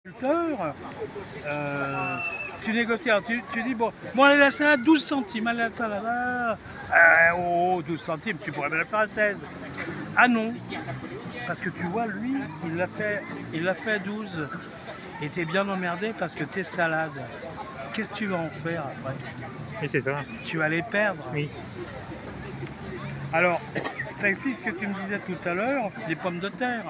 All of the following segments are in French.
agriculteur, tu négocies, alors tu dis bon allez la salade 12 centimes, allez la salade, oh 12 centimes, tu pourrais me la faire à 16. Ah non, parce que tu vois lui, il l'a fait à 12. Et t'es bien emmerdé parce que tes salades, qu'est-ce que tu vas en faire après? Oui, c'est ça. Tu vas les perdre. Oui. Alors, ça explique ce que tu me disais tout à l'heure, les pommes de terre.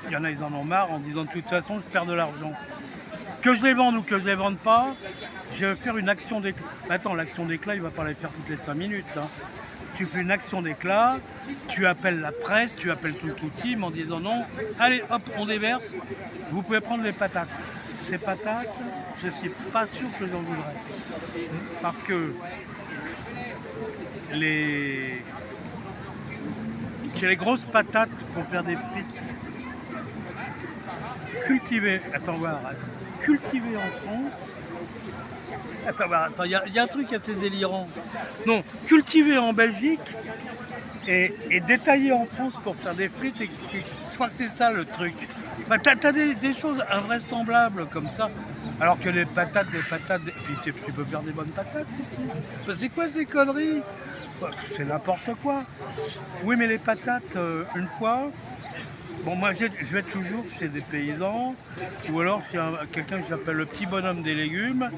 Il y en a, ils en ont marre en disant de toute façon, je perds de l'argent. Que je les vende ou que je les vende pas, je vais faire une action d'éclat. Attends, l'action d'éclat, il va pas la faire toutes les 5 minutes. Hein. Tu fais une action d'éclat, tu appelles la presse, tu appelles tout le team en disant non, allez hop, on déverse, vous pouvez prendre les patates. Ces patates, je suis pas sûr que j'en voudrais. Parce que les grosses patates pour faire des frites cultivées, cultivées en France. Attends, il y a un truc assez délirant. Non, cultivées en Belgique et détaillées en France pour faire des frites. Je crois que c'est ça le truc. Bah, t'as des choses invraisemblables comme ça. Alors que les patates, puis tu peux faire des bonnes patates ici. Bah, c'est quoi ces conneries? Bah, c'est n'importe quoi. Oui, mais les patates, une fois, bon, moi je vais toujours chez des paysans ou alors chez quelqu'un que j'appelle le petit bonhomme des légumes,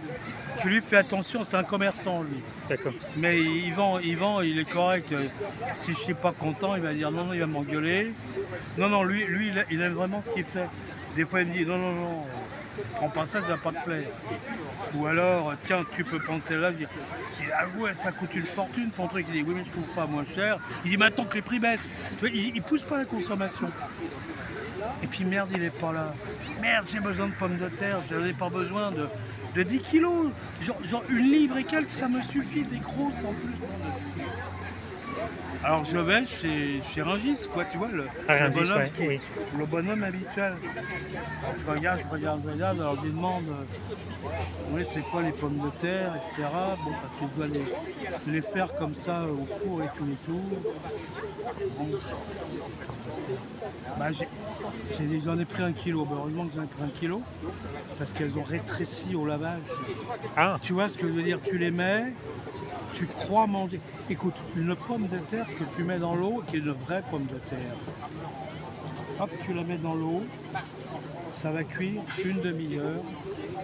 qui lui fait attention, c'est un commerçant lui. D'accord. Mais il vend, il est correct. Si je suis pas content, il va dire non, il va m'engueuler. Non, lui il aime vraiment ce qu'il fait. Des fois il me dit non, prends pas ça, ça va pas te plaire. Ou alors, tiens, tu peux prendre celle-là. Je dis, ah ouais, ça coûte une fortune ton truc. Il dit, oui, mais je trouve pas moins cher. Il dit, maintenant que les prix baissent. Il pousse pas la consommation. Et puis merde, il est pas là. Merde, j'ai besoin de pommes de terre. Je n'en ai pas besoin de 10 kilos. Genre une livre et quelques, ça me suffit. Des grosses en plus. Alors je vais chez Rungis, quoi, tu vois, le bonhomme, Oui. le bonhomme habituel. Je regarde, alors je lui demande, oui, c'est quoi les pommes de terre, etc. Bon, parce que je dois les faire comme ça au four et tout. Bon. Bah, j'en ai pris 1 kilo, bah, heureusement que j'en ai pris 1 kilo, parce qu'elles ont rétréci au lavage. Ah, Tu vois ce que je veux dire, tu les mets, tu crois manger. Écoute, une pomme de terre que tu mets dans l'eau, qui est une vraie pomme de terre. Hop, tu la mets dans l'eau, ça va cuire une demi-heure,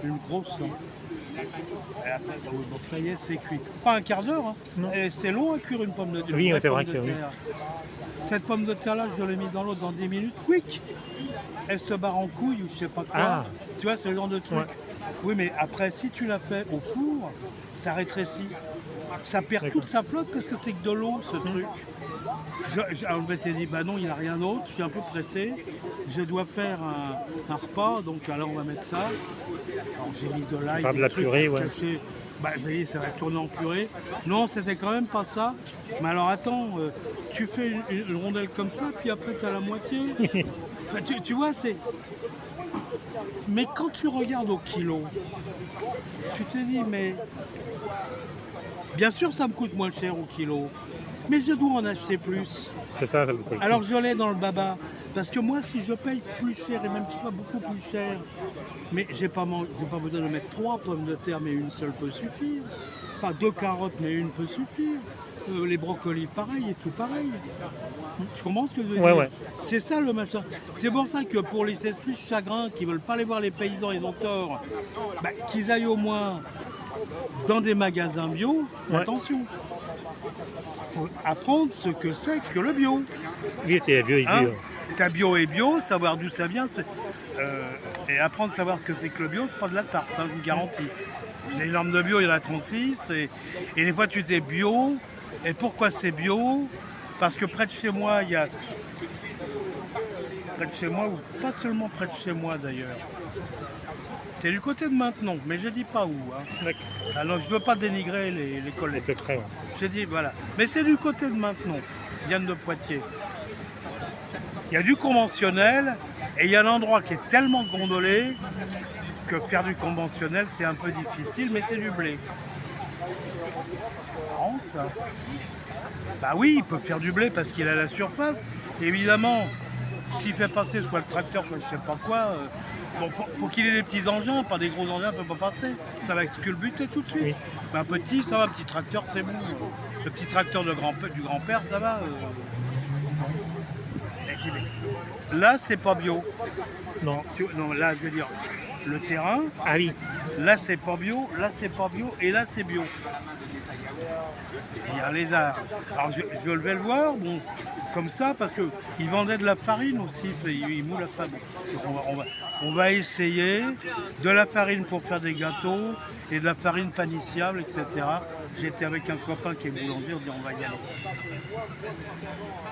une grosse. Et après, donc ça y est, c'est cuit. Pas un quart d'heure, hein. Non. Et c'est long à cuire une pomme de terre. Oui, c'est vrai que oui. Cette pomme de terre là, je l'ai mis dans l'eau dans 10 minutes, quick. Elle se barre en couille ou je sais pas quoi. Ah. Tu vois, c'est le genre de truc. Ouais. Oui, mais après, si tu la fais au four, ça rétrécit. Ça perd toute sa flotte parce que c'est que de l'eau, ce truc. Alors je m'étais dit, bah non, il n'y a rien d'autre, je suis un peu pressé. Je dois faire un repas, donc alors on va mettre ça. Alors j'ai mis de l'ail, Faire de des la trucs purée, ouais. cachés. Bah vous voyez, ça va tourner en purée. Non, c'était quand même pas ça. Mais alors attends, tu fais une rondelle comme ça, puis après tu as la moitié. Bah, tu vois, c'est... Mais quand tu regardes au kilo, tu te dis, mais... Bien sûr, ça me coûte moins cher au kilo, mais je dois en acheter plus. C'est ça, ça veut pas le Alors coup. je l'ai dans le baba, parce que moi, si je paye plus cher, et même pas beaucoup plus cher, mais j'ai pas besoin de mettre 3 pommes de terre, mais une seule peut suffire. Pas 2 carottes, mais une peut suffire. Les brocolis, pareil, et tout pareil. Tu comprends ce que je veux dire? Ouais. C'est ça le machin. C'est pour ça que pour les esprits chagrins qui veulent pas aller voir les paysans, ils ont tort, bah, qu'ils aillent au moins dans des magasins bio. Ouais. Attention, faut apprendre ce que c'est que le bio. Oui, c'est bio et Hein, bio. ta bio et bio, savoir d'où ça vient, et apprendre à savoir ce que c'est que le bio, c'est pas de la tarte, hein, je vous garantis. Les normes de bio, il y en a 36, et des fois tu dis bio, et pourquoi c'est bio? Parce que près de chez moi, il y a... Près de chez moi, ou pas seulement près de chez moi d'ailleurs. C'est du côté de Maintenon, mais je dis pas où. Hein. D'accord. Alors je veux pas dénigrer les Les collègues. secrets, ouais. J'ai dit voilà. Mais c'est du côté de Maintenon, Diane de Poitiers. Il y a du conventionnel et il y a un endroit qui est tellement gondolé que faire du conventionnel c'est un peu difficile, mais c'est du blé. C'est marrant ça. Bah oui, il peut faire du blé parce qu'il a la surface. Évidemment, s'il fait passer soit le tracteur, soit je sais pas quoi, Bon, faut qu'il ait des petits engins, pas des gros engins, ça peut pas passer. Ça va sculbuter tout de suite. Oui. Mais un petit, ça va, un petit tracteur, c'est bon. Le petit tracteur du grand-père, ça va. Et j'y vais. Là, c'est pas bio. Non. Non, là, je veux dire, le terrain, Ah oui. là, c'est pas bio, là, c'est pas bio, et là, c'est bio. Il y a un lézard. Alors, je vais le voir, bon, comme ça, parce qu'ils vendaient de la farine aussi, ils moulent la farine. On va essayer de la farine pour faire des gâteaux et de la farine panifiable, etc. J'étais avec un copain qui est boulanger, on dit on va y aller.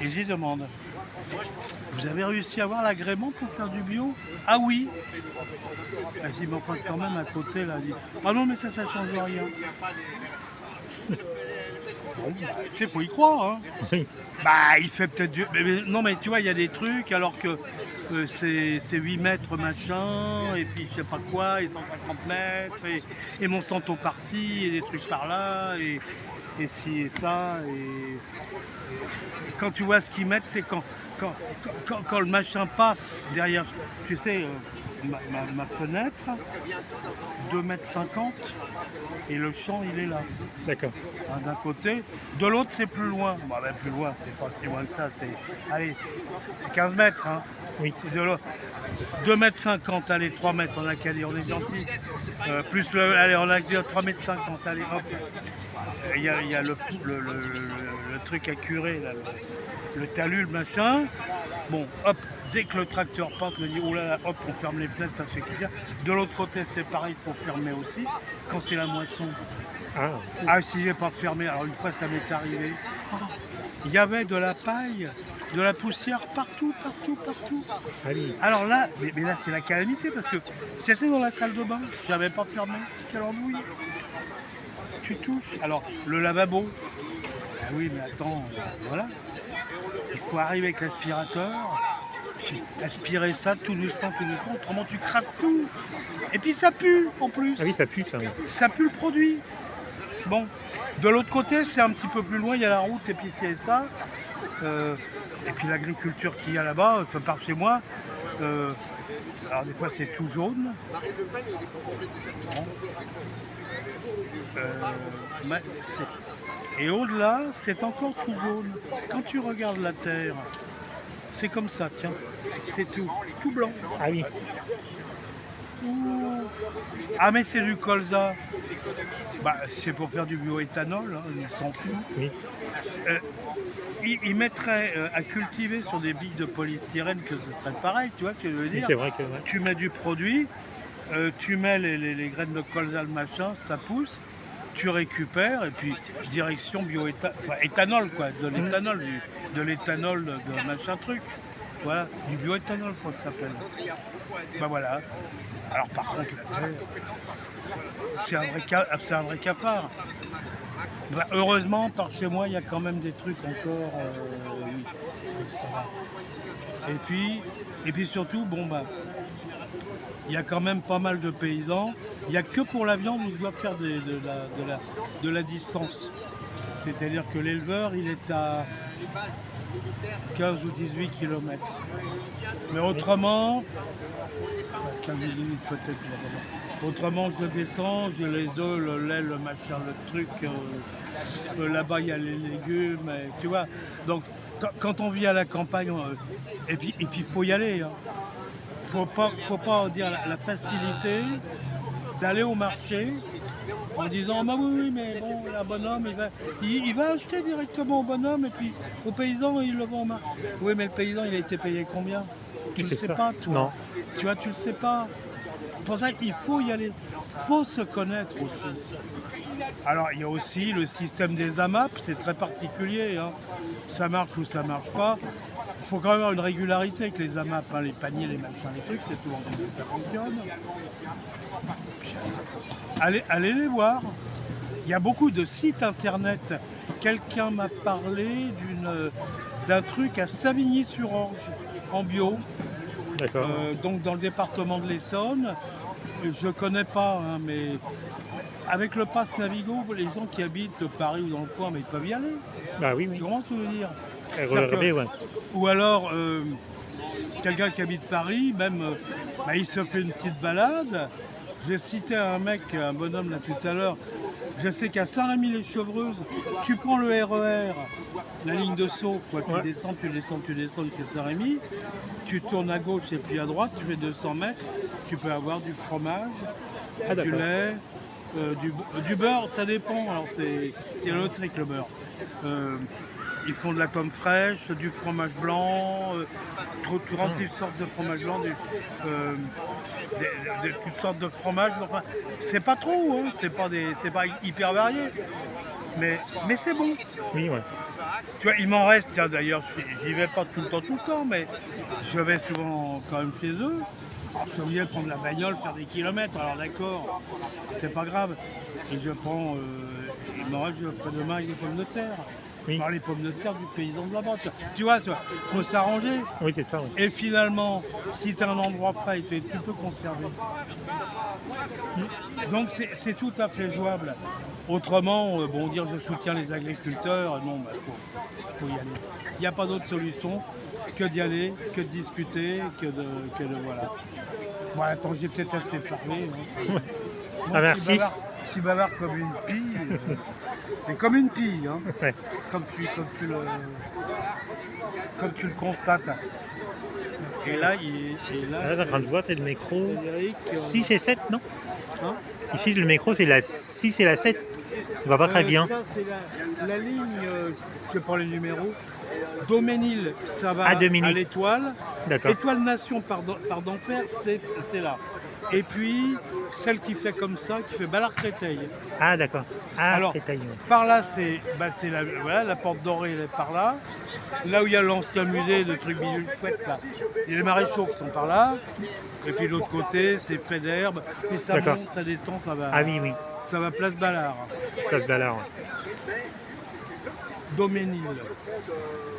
Et j'y demande, vous avez réussi à avoir l'agrément pour faire du bio? Ah oui. J'y m'en passe quand même à côté là. Dit, ah non mais ça change rien. Bon, bah, tu sais, faut y croire, hein. Oui. Bah, il fait peut-être du... non, mais tu vois, il y a des trucs, alors que c'est 8 mètres, machin, et puis je sais pas quoi, et 150 mètres, et Monsanto par-ci, et des trucs par-là, et ci et ça, et quand tu vois ce qu'ils mettent, c'est quand le machin passe derrière, tu sais, ma fenêtre, 2,50 m, et le champ, il est là. D'accord. D'un côté, de l'autre c'est plus loin. Bon, ben, plus loin, c'est pas si loin que ça, allez, c'est 15 mètres. Hein. Oui. C'est de l'autre. 2,50 m, allez, 3 mètres, on a qu'à dire, on est gentil. Plus allez, on a qu'à dire 3,50 m, allez, hop. Il y a le truc à curer, là, le talus, le machin. Bon, hop, dès que le tracteur passe, on dit, oh là là, hop, on ferme les fenêtres parce que de l'autre côté, c'est pareil, pour fermer aussi, quand c'est la moisson. Ah, si j'ai pas fermé, alors une fois ça m'est arrivé, il y avait de la paille, de la poussière partout. Ah oui. Alors là, mais là c'est la calamité parce que c'était dans la salle de bain, je n'avais pas fermé, quelle embrouille. Tu touches, alors le lavabo, ah oui mais attends, voilà, il faut arriver avec l'aspirateur, aspirer ça tout doucement, autrement tu crasses tout. Et puis ça pue en plus. Ah oui, ça pue ça. Oui. Ça pue le produit. Bon, de l'autre côté, c'est un petit peu plus loin, il y a la route et puis c'est ça. Et puis l'agriculture qu'il y a là-bas, ça part chez moi. Alors des fois c'est tout jaune. Bon. Et au-delà, c'est encore tout jaune. Quand tu regardes la terre, c'est comme ça, tiens. C'est tout blanc. Ah oui. Ah mais c'est du colza. Bah, c'est pour faire du bioéthanol, hein, ils s'en foutent. Oui. Ils mettraient à cultiver sur des billes de polystyrène que ce serait pareil, tu vois ce que je veux dire. Oui, c'est vrai que... Ouais. Tu mets du produit, tu mets les graines de colza, le machin, ça pousse, tu récupères et puis direction éthanol quoi, de l'éthanol de machin truc. Voilà, du bioéthanol quoi ça s'appelle. Bah voilà. Alors par contre la terre, c'est un vrai cafard. Bah, heureusement par chez moi il y a quand même des trucs encore. Ça va. Et puis surtout, bon bah. Il y a quand même pas mal de paysans. Il n'y a que pour la viande où je dois faire de la distance. C'est-à-dire que l'éleveur, il est à 15 ou 18 km. Mais autrement, 15 ou 18 peut-être. Autrement, je descends, j'ai les œufs, le lait, le machin, le truc. Là-bas, il y a les légumes. Tu vois. Donc, quand on vit à la campagne, et puis il faut y aller. Hein. Faut pas dire la facilité d'aller au marché en disant bah oui mais bon un bonhomme il va acheter directement au bonhomme et puis au paysan il le vend au marché. Oui mais le paysan il a été payé combien? Tu ne le sais pas toi. Non. Tu vois tu le sais pas. C'est pour ça qu'il faut y aller. Faut se connaître aussi. Alors il y a aussi le système des AMAP, c'est très particulier. Hein. Ça marche ou ça marche pas. Il faut quand même avoir une régularité avec les AMAP, hein, les paniers, les machins, les trucs, c'est souvent comme ça fonctionne. Allez les voir. Il y a beaucoup de sites internet. Quelqu'un m'a parlé d'un truc à Savigny-sur-Orge, en bio. D'accord. Donc dans le département de l'Essonne. Je ne connais pas, hein, mais avec le pass Navigo, les gens qui habitent Paris ou dans le coin, mais ils peuvent y aller. Ah oui, Tu oui. comprends ce que je veux dire? Regarder, ouais. Ou alors, quelqu'un qui habite Paris, même Bah, il se fait une petite balade. J'ai cité un mec, un bonhomme là tout à l'heure. Je sais qu'à Saint-Rémy-les-Chevreuses, tu prends le RER, la ligne de saut, quoi, tu Ouais. descends, jusqu'à Saint-Rémy, tu tournes à gauche et puis à droite, tu fais 200 mètres, tu peux avoir du fromage, Ah, du d'accord. lait, du beurre, ça dépend, alors c'est électrique le beurre. Euh, Ils font de la pomme fraîche, du fromage blanc, 36 sortes de fromage blanc, euh, toutes sortes de fromages. Enfin, c'est pas trop, hein, c'est pas hyper varié, mais c'est bon. Oui, ouais. Tu vois, il m'en reste, tiens d'ailleurs, j'y vais pas tout le temps, mais je vais souvent quand même chez eux. Alors, je suis obligé de prendre la bagnole, faire des kilomètres, alors d'accord, c'est pas grave. Et je prends, il m'en reste, je ferai demain avec des pommes de terre. Oui. Par les pommes de terre du paysan de là-bas. Tu vois, faut s'arranger. Oui, c'est ça. Oui. Et finalement, si tu as un endroit prêt, tu peux conserver. Donc c'est tout à fait jouable. Autrement, bon, dire je soutiens les agriculteurs, non, faut y aller. Il n'y a pas d'autre solution que d'y aller, que de discuter, que de voilà. Bon, attends, j'ai peut-être assez parlé. Hein. Moi, Ah, je merci. suis bavard comme une pie, mais comme une pie, hein, Ouais. comme tu le constates. Et là, Là, j'ai en train de voir, c'est le métro Frédéric, 6 et 7, non? hein, Ici, le métro, c'est la 6 et la 7. Ça va pas très bien. Ça, c'est la ligne, je sais pas les numéros. Doménil, ça va Ah, Dominique. à l'Étoile. D'accord. Étoile Nation par d'Enfer, c'est là. Et puis, celle qui fait comme ça, qui fait Ballard-Créteil. Ah, d'accord. Ah, Alors, Créteil, ouais. par là, c'est la porte dorée, elle est par là. Là où il y a l'ancien musée de trucs bidules chouettes, là. Il y a les maréchaux qui sont par là. Et puis de l'autre côté, c'est fait d'herbe. Et ça D'accord. monte, ça descend, Ah oui, oui. ça va place Ballard. Place Ballard. Ouais. Doménil.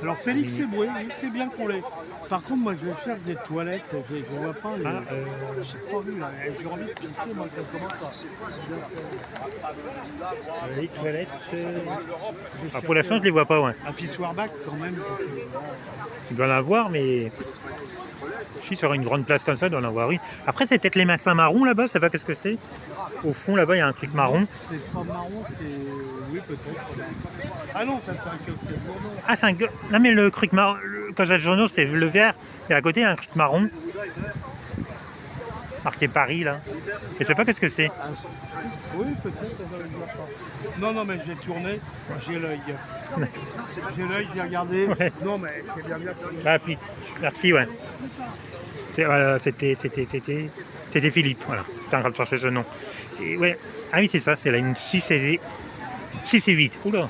Alors Félix Eboué, oui, c'est bien qu'on l'ait. Par contre, moi je cherche des toilettes, je ne vois pas. Ah, J'ai pas vu là, j'ai envie de pisser, moi ça commence les toilettes. Ah, pour l'instant, je les vois pas, ouais. Un pissoir bac quand même. Il doit en avoir, mais. Je suis sur une grande place comme ça, il doit en avoir une. Après, c'est peut-être les massins marrons là-bas, ça va, qu'est-ce que c'est? Au fond, là-bas, il y a un truc marron. C'est pas marron, c'est. Oui, peut-être. Ah non, ça c'est un kiosque de journaux. Ah, c'est un. Non, mais le truc marron. Quand j'ai le journaux, c'est le vert. Et à côté, il y a un truc marron. Marqué Paris, là. Je sais pas qu'est-ce que c'est. Oui, peut-être, ça va le dire pas. Non, mais j'ai tourné, j'ai l'œil. J'ai regardé. Ouais. Non, mais c'est bien que. Ah, puis. Merci, ouais. Voilà, c'était Philippe, voilà. C'était en train de chercher ce nom. Et ouais. Ah oui, c'est ça, c'est la ligne 6 et 8. Oula.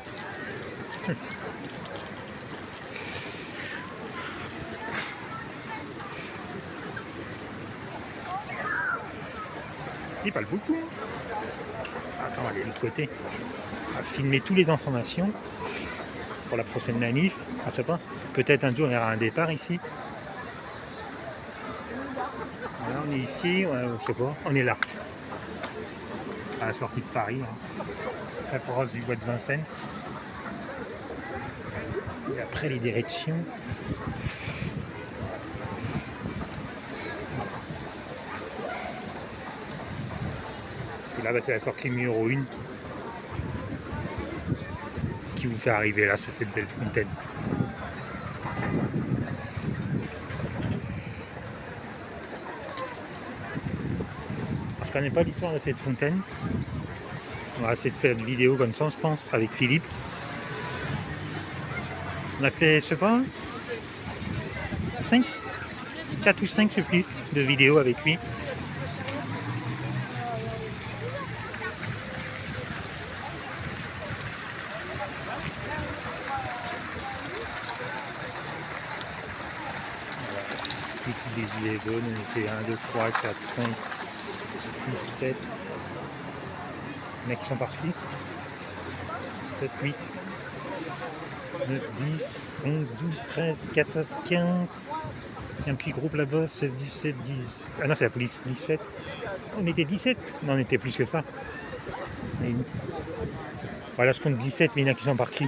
Il parle beaucoup. Attends, on va aller de l'autre côté. On va filmer toutes les informations pour la prochaine manif. Je sais pas. Peut-être un jour il y aura un départ ici. Voilà, on est ici, ouais, je sais pas, on est là. À la sortie de Paris, hein. Très proche du bois de Vincennes. Et après les directions. Et là, bah, c'est la sortie numéro 1 qui vous fait arriver là sur cette belle fontaine. Je connais pas l'histoire de cette fontaine. On va essayer de faire une vidéo comme ça, je pense, avec Philippe. On a fait, je sais pas, 5, 4 ou 5, je sais plus, de vidéos avec lui. Des gilets jaunes, on était 1, 2, 3, 4, 5, 6, 7. Les mecs qui sont partis. 7, 8, 9, 10, 11, 12, 13, 14, 15. Il y a un petit groupe là-bas, 16, 17, 10. Ah non, c'est la police, 17. On était 17. Non, on était plus que ça. Et voilà, je compte 17, mais il y en a qui sont partis.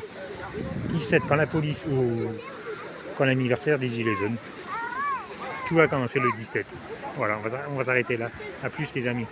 17 quand la police ou quand l'anniversaire des Gilets jaunes. tout va commencer le 17. Voilà, on va s'arrêter là. A plus les amis.